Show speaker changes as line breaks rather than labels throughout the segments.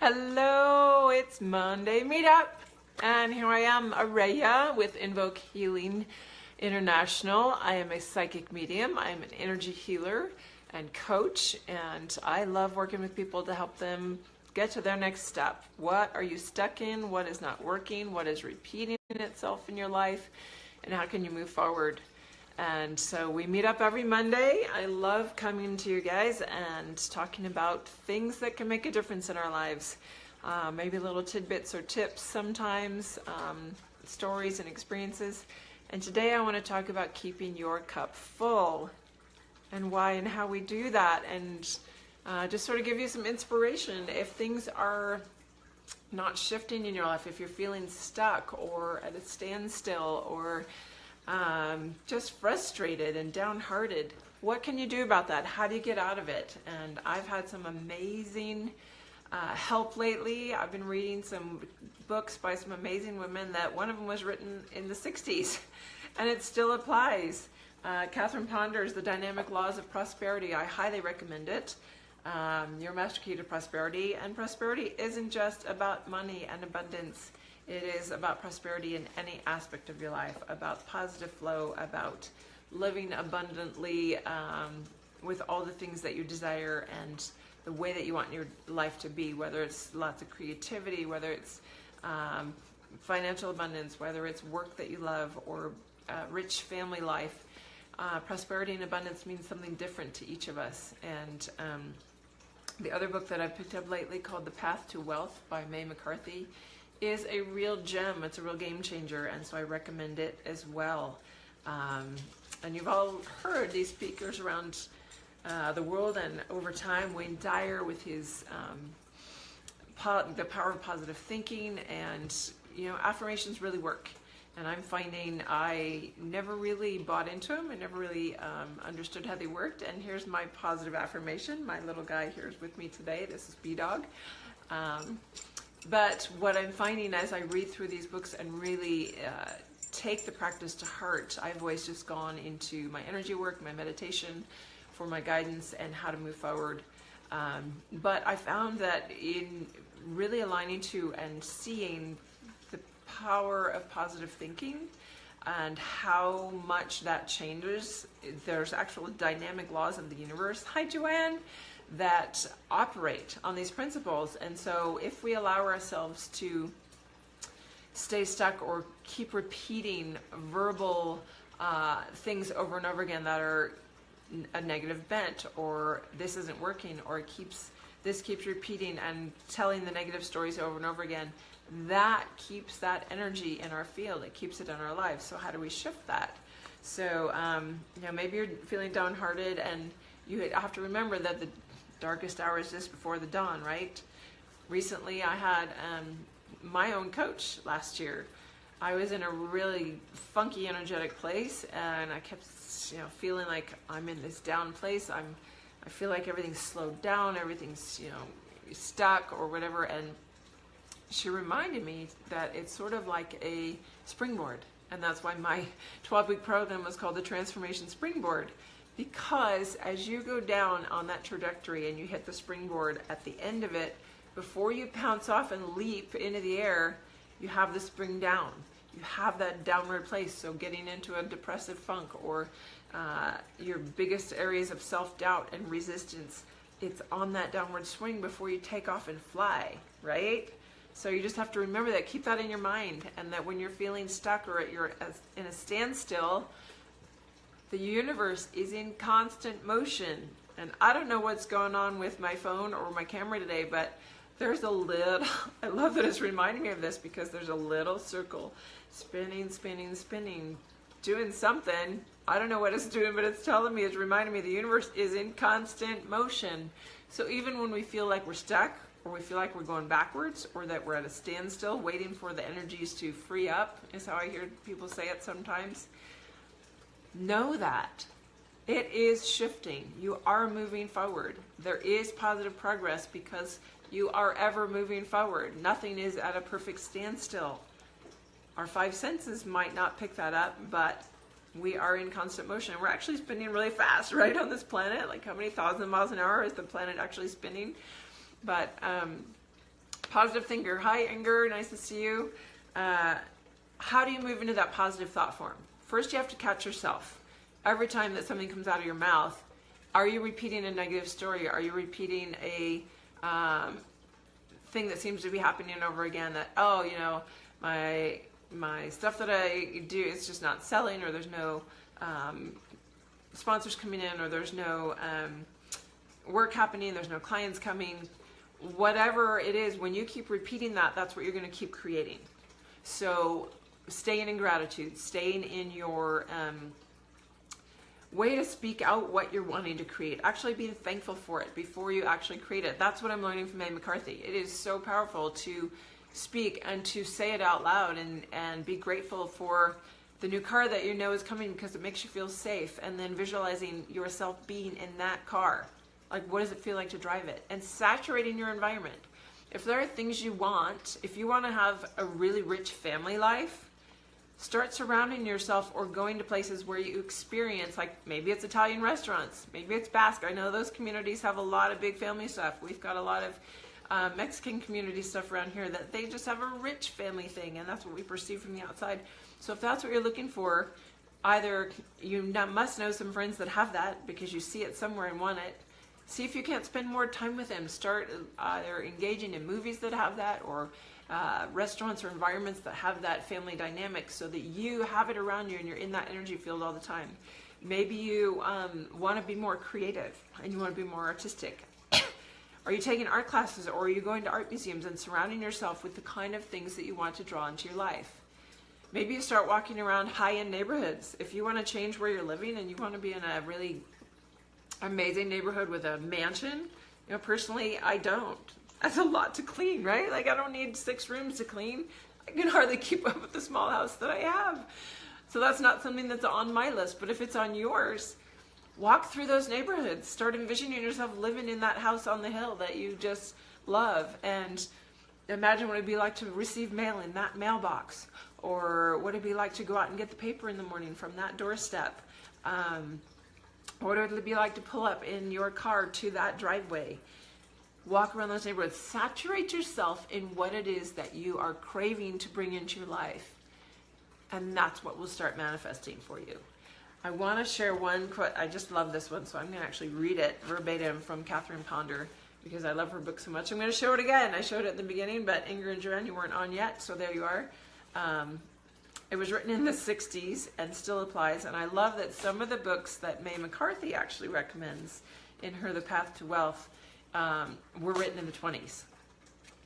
Hello, it's Monday Meetup, and here I am, Araya with Invoke Healing International. I am a psychic medium. I am an energy healer and coach, and I love working with people to help them get to their next step. What are you stuck in? What is not working? What is repeating itself in your life? And how can you move forward? And so we meet up every Monday. I love coming to you guys and talking about things that can make a difference in our lives. Maybe little tidbits or tips sometimes, stories and experiences. And today I want to talk about keeping your cup full and why and how we do that, and just sort of give you some inspiration if things are not shifting in your life, if you're feeling stuck or at a standstill or just frustrated and downhearted. What can you do about that? How do you get out of it? And I've had some amazing help lately. I've been reading some books by some amazing women that one of them was written in the 60s and it still applies. Catherine Ponder's The Dynamic Laws of Prosperity. I highly recommend it. Your Master Key to Prosperity. And prosperity isn't just about money and abundance. It is about prosperity in any aspect of your life, about positive flow, about living abundantly with all the things that you desire and the way that you want your life to be, whether it's lots of creativity, whether it's financial abundance, whether it's work that you love, or rich family life. Prosperity and abundance means something different to each of us. And the other book that I've picked up lately, called The Path to Wealth by Mae McCarthy, is a real gem. It's a real game changer, and so I recommend it as well. And you've all heard these speakers around the world and over time. Wayne Dyer with his The Power of Positive Thinking, and affirmations really work. And I'm finding I never really bought into them. I never really understood how they worked. And here's my positive affirmation. My little guy here is with me today. This is B-Dog. But what I'm finding as I read through these books and really take the practice to heart, I've always just gone into my energy work, my meditation for my guidance and how to move forward. But I found that in really aligning to and seeing the power of positive thinking and how much that changes, there's actual dynamic laws of the universe. Hi, Joanne. That operate on these principles. And so if we allow ourselves to stay stuck or keep repeating verbal things over and over again that are a negative bent, or this isn't working, or this keeps repeating and telling the negative stories over and over again, that keeps that energy in our field. It keeps it in our lives. So how do we shift that? So maybe you're feeling downhearted, and you have to remember that the darkest hour is just before the dawn, right? Recently I had my own coach last year. I was in a really funky energetic place, and I kept feeling like I'm in this down place. I feel like everything's slowed down, everything's stuck or whatever. And she reminded me that it's sort of like a springboard, and that's why my 12-week program was called the Transformation Springboard. Because as you go down on that trajectory and you hit the springboard at the end of it, before you pounce off and leap into the air, you have the spring down. You have that downward place. So getting into a depressive funk or your biggest areas of self-doubt and resistance, it's on that downward swing before you take off and fly, right? So you just have to remember that. Keep that in your mind, and that when you're feeling stuck or you're in a standstill, the universe is in constant motion. And I don't know what's going on with my phone or my camera today, but there's a little, I love that it's reminding me of this, because there's a little circle spinning, spinning, spinning, doing something. I don't know what it's doing, but it's telling me, it's reminding me the universe is in constant motion. So even when we feel like we're stuck, or we feel like we're going backwards, or that we're at a standstill waiting for the energies to free up, is how I hear people say it sometimes. Know that it is shifting. You are moving forward. There is positive progress because you are ever moving forward. Nothing is at a perfect standstill. Our five senses might not pick that up, but we are in constant motion. We're actually spinning really fast, right, on this planet. Like, how many thousand miles an hour is the planet actually spinning? But Positive thinker. Hi, Inger. Nice to see you. How do you move into that positive thought form? First, you have to catch yourself. Every time that something comes out of your mouth, are you repeating a negative story? Are you repeating a thing that seems to be happening over again, that, oh, you know, my stuff that I do is just not selling, or there's no sponsors coming in, or there's no work happening, there's no clients coming. Whatever it is, when you keep repeating that, that's what you're going to keep creating. So staying in gratitude, staying in your way to speak out what you're wanting to create, actually being thankful for it before you actually create it. That's what I'm learning from Mae McCarthy. It is so powerful to speak and to say it out loud, and be grateful for the new car that you know is coming because it makes you feel safe, and then visualizing yourself being in that car. Like, what does it feel like to drive it? And saturating your environment. If there are things you want, if you want to have a really rich family life, start surrounding yourself or going to places where you experience, like maybe it's Italian restaurants, maybe it's Basque. I know those communities have a lot of big family stuff. We've got a lot of Mexican community stuff around here that they just have a rich family thing, and that's what we perceive from the outside. So if that's what you're looking for, either you must know some friends that have that because you see it somewhere and want it. See if you can't spend more time with them. Start either engaging in movies that have that, or restaurants or environments that have that family dynamic, so that you have it around you and you're in that energy field all the time. Maybe you want to be more creative and you want to be more artistic. Are you taking art classes, or are you going to art museums and surrounding yourself with the kind of things that you want to draw into your life? Maybe you start walking around high-end neighborhoods. If you want to change where you're living and you want to be in a really amazing neighborhood with a mansion, you know, personally, I don't. That's a lot to clean, right? Like, I don't need 6 rooms to clean. I can hardly keep up with the small house that I have. So that's not something that's on my list. But if it's on yours, walk through those neighborhoods. Start envisioning yourself living in that house on the hill that you just love, and imagine what it'd be like to receive mail in that mailbox, or what it'd be like to go out and get the paper in the morning from that doorstep. What would it be like to pull up in your car to that driveway? Walk around those neighborhoods. Saturate yourself in what it is that you are craving to bring into your life. And that's what will start manifesting for you. I want to share one quote. I just love this one, so I'm going to actually read it verbatim from Catherine Ponder, because I love her book so much. I'm going to show it again. I showed it in the beginning, but Inger and Joanne, you weren't on yet, so there you are. It was written in the 60s and still applies, and I love that some of the books that Mae McCarthy actually recommends in her The Path to Wealth were written in the 20s,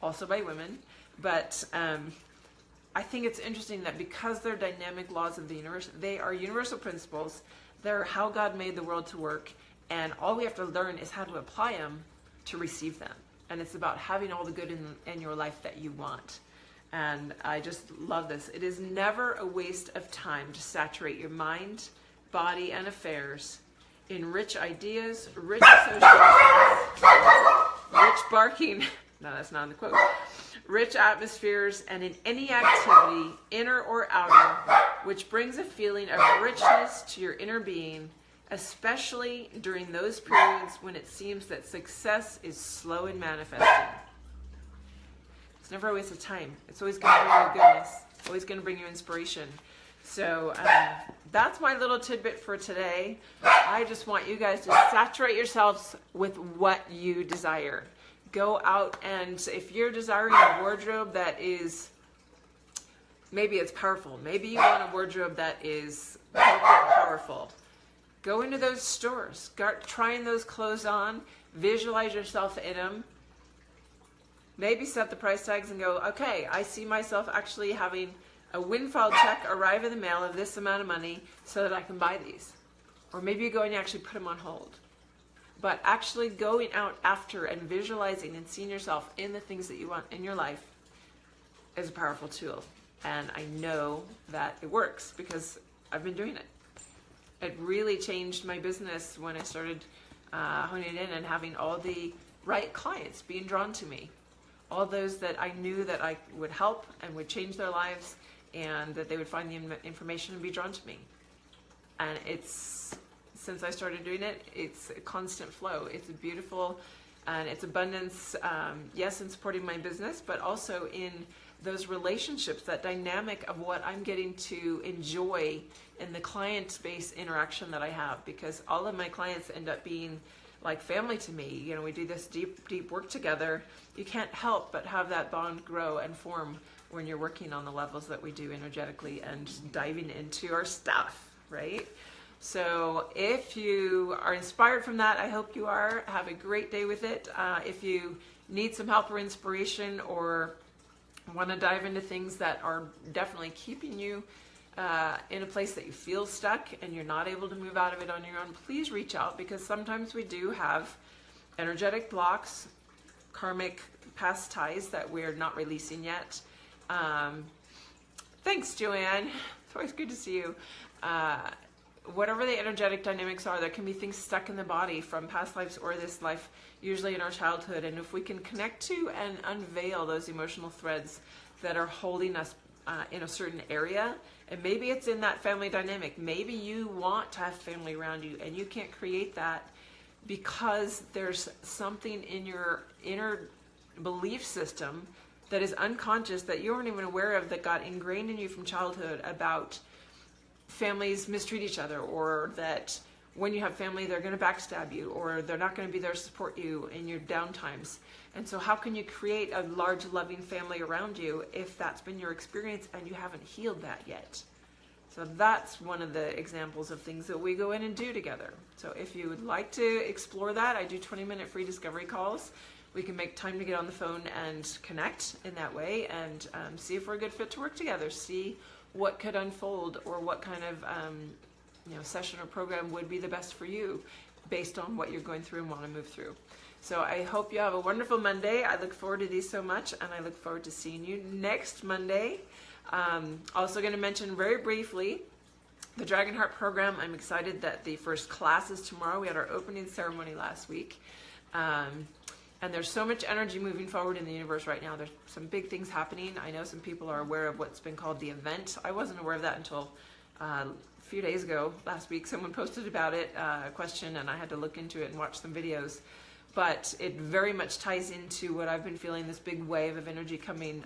also by women. But I think it's interesting that because they're dynamic laws of the universe, they are universal principles. They're how God made the world to work, and all we have to learn is how to apply them to receive them. And it's about having all the good in your life that you want. And I just love this. It is never a waste of time to saturate your mind, body, and affairs in rich ideas, rich associations, rich barking, no, that's not in the quote, rich atmospheres, and in any activity, inner or outer, which brings a feeling of richness to your inner being, especially during those periods when it seems that success is slow in manifesting. It's never a waste of time. It's always going to bring you goodness, always going to bring you inspiration. So that's my little tidbit for today. I just want you guys to saturate yourselves with what you desire. Go out, and if you're desiring a wardrobe that is, maybe it's powerful. Maybe you want a wardrobe that is powerful. Go into those stores. Start trying those clothes on. Visualize yourself in them. Maybe set the price tags and go, okay, I see myself actually having a windfall check arrive in the mail of this amount of money so that I can buy these. Or maybe you go and you actually put them on hold. But actually going out after and visualizing and seeing yourself in the things that you want in your life is a powerful tool. And I know that it works because I've been doing it. It really changed my business when I started honing in and having all the right clients being drawn to me. All those that I knew that I would help and would change their lives, and that they would find the information and be drawn to me. And it's, since I started doing it, it's a constant flow. It's a beautiful And it's abundance, yes, in supporting my business, but also in those relationships, that dynamic of what I'm getting to enjoy in the client space interaction that I have, because all of my clients end up being like family to me. You know, we do this deep work together. You can't help but have that bond grow and form when you're working on the levels that we do energetically and diving into our stuff, right? So if you are inspired from that, I hope you are. Have a great day with it. If you need some help or inspiration, or want to dive into things that are definitely keeping you in a place that you feel stuck and you're not able to move out of it on your own, please reach out, because sometimes we do have energetic blocks, karmic past ties that we're not releasing yet. Thanks, Joanne. It's always good to see you. Whatever the energetic dynamics are, there can be things stuck in the body from past lives or this life, usually in our childhood. And if we can connect to and unveil those emotional threads that are holding us in a certain area, and maybe it's in that family dynamic. Maybe you want to have family around you and you can't create that because there's something in your inner belief system that is unconscious, that you aren't even aware of, that got ingrained in you from childhood about families mistreat each other, or that when you have family, they're going to backstab you, or they're not going to be there to support you in your down times. And so how can you create a large, loving family around you if that's been your experience and you haven't healed that yet? So that's one of the examples of things that we go in and do together. So if you would like to explore that, I do 20-minute free discovery calls. We can make time to get on the phone and connect in that way, and see if we're a good fit to work together. See what could unfold, or what kind of session or program would be the best for you based on what you're going through and want to move through. So I hope you have a wonderful Monday. I look forward to these so much, and I look forward to seeing you next Monday. Also going to mention very briefly the Dragon Heart program. I'm excited that the first class is tomorrow. We had our opening ceremony last week. And there's so much energy moving forward in the universe right now. There's some big things happening. I know some people are aware of what's been called the event. I wasn't aware of that until a few days ago. Last week, someone posted about it, a question, and I had to look into it and watch some videos. But it very much ties into what I've been feeling, this big wave of energy coming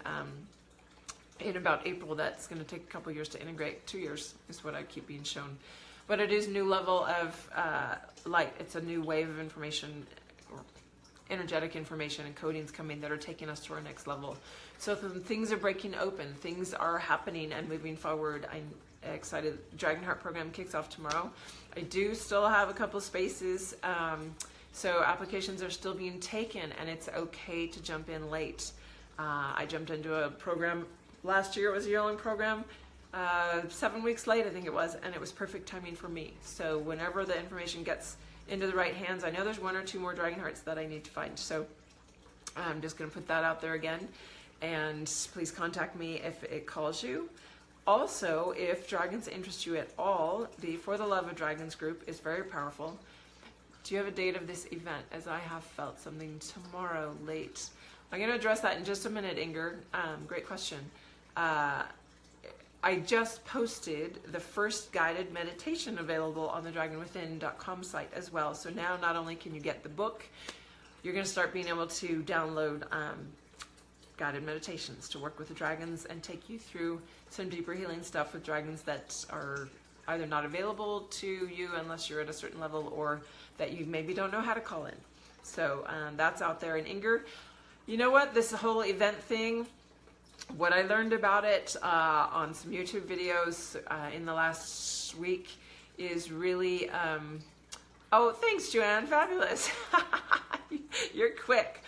in about April that's going to take a couple years to integrate. 2 years is what I keep being shown. But it is a new level of light. It's a new wave of information, energetic information and codings coming that are taking us to our next level. So things are breaking open, things are happening and moving forward. I'm excited. Dragon Heart program kicks off tomorrow. I do still have a couple spaces, so applications are still being taken, and it's okay to jump in late. I jumped into a program last year. It was a year-long program, 7 weeks late I think it was, and it was perfect timing for me. So whenever the information gets into the right hands, I know there's 1 or 2 more Dragon Hearts that I need to find. So I'm just going to put that out there again. And please contact me if it calls you. Also, if dragons interest you at all, the For the Love of Dragons group is very powerful. Do you have a date of this event? As I have felt something tomorrow late. I'm going to address that in just a minute, Inger. Great question. I just posted the first guided meditation available on the dragonwithin.com site as well. So now not only can you get the book, you're going to start being able to download guided meditations to work with the dragons and take you through some deeper healing stuff with dragons that are either not available to you unless you're at a certain level, or that you maybe don't know how to call in. So that's out there. And Inger, you know what? This whole event thing, what I learned about it on some YouTube videos in the last week is really, oh, thanks, Joanne, fabulous. You're quick.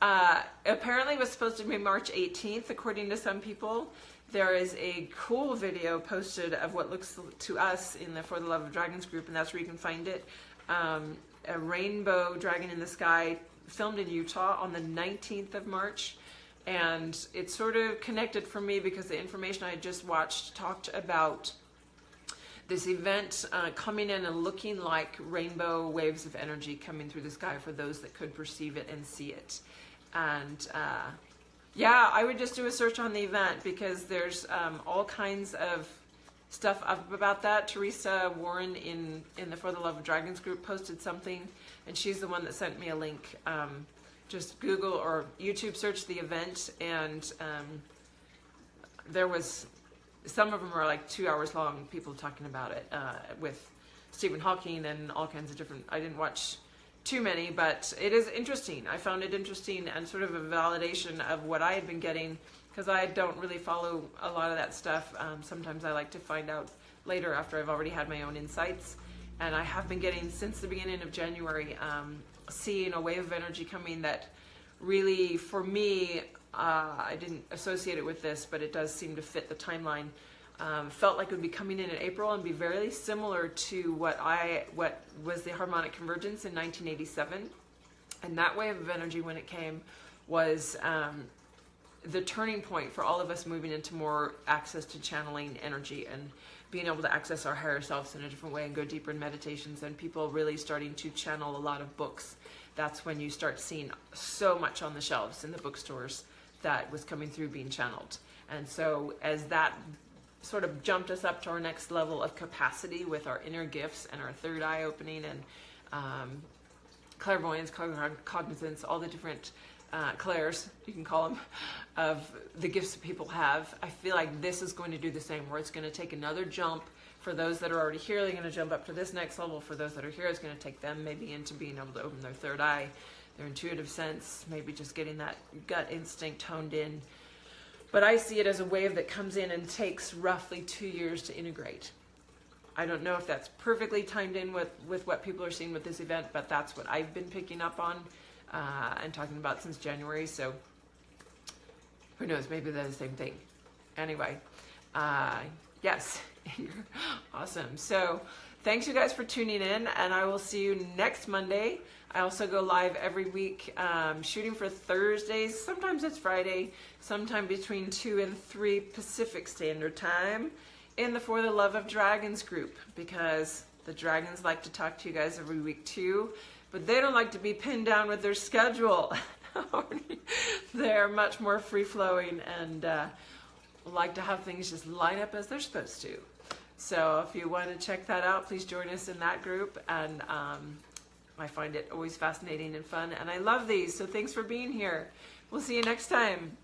Apparently it was supposed to be March 18th, according to some people. There is a cool video posted of what looks to us in the For the Love of Dragons group, and that's where you can find it. A rainbow dragon in the sky, filmed in Utah on the 19th of March. And it's sort of connected for me because the information I just watched talked about this event coming in and looking like rainbow waves of energy coming through the sky for those that could perceive it and see it. And yeah, I would just do a search on the event, because there's all kinds of stuff up about that. Teresa Warren in the For the Love of Dragons group posted something, and she's the one that sent me a link. Just Google or YouTube search the event, and there was, some of them are like 2 hours long, people talking about it, with Stephen Hawking and all kinds of different, I didn't watch too many, but it is interesting. I found it interesting and sort of a validation of what I had been getting, because I don't really follow a lot of that stuff. Sometimes I like to find out later after I've already had my own insights. And I have been getting, since the beginning of January, seeing a wave of energy coming that really, for me, I didn't associate it with this, but it does seem to fit the timeline. Felt like it would be coming in April and be very similar to what was the harmonic convergence in 1987. And that wave of energy, when it came, was the turning point for all of us moving into more access to channeling energy and being able to access our higher selves in a different way and go deeper in meditations, and people really starting to channel a lot of books. That's when you start seeing so much on the shelves in the bookstores that was coming through being channeled. And so as that sort of jumped us up to our next level of capacity with our inner gifts and our third eye opening and clairvoyance, cognizance, all the different clairs, you can call them, of the gifts that people have. I feel like this is going to do the same, where it's going to take another jump. For those that are already here, they're going to jump up to this next level. For those that are here, it's going to take them maybe into being able to open their third eye, their intuitive sense, maybe just getting that gut instinct honed in. But I see it as a wave that comes in and takes roughly 2 years to integrate. I don't know if that's perfectly timed in with what people are seeing with this event, but that's what I've been picking up on and talking about since January. So who knows, maybe they're the same thing. Anyway, yes, you're awesome. So thanks you guys for tuning in, and I will see you next Monday. I also go live every week, shooting for Thursdays. Sometimes it's Friday, sometime between 2 and 3 Pacific Standard Time in the For the Love of Dragons group, because the dragons like to talk to you guys every week too, but they don't like to be pinned down with their schedule. They're much more free-flowing and like to have things just line up as they're supposed to. So if you want to check that out, please join us in that group. And I find it always fascinating and fun, and I love these. So thanks for being here. We'll see you next time.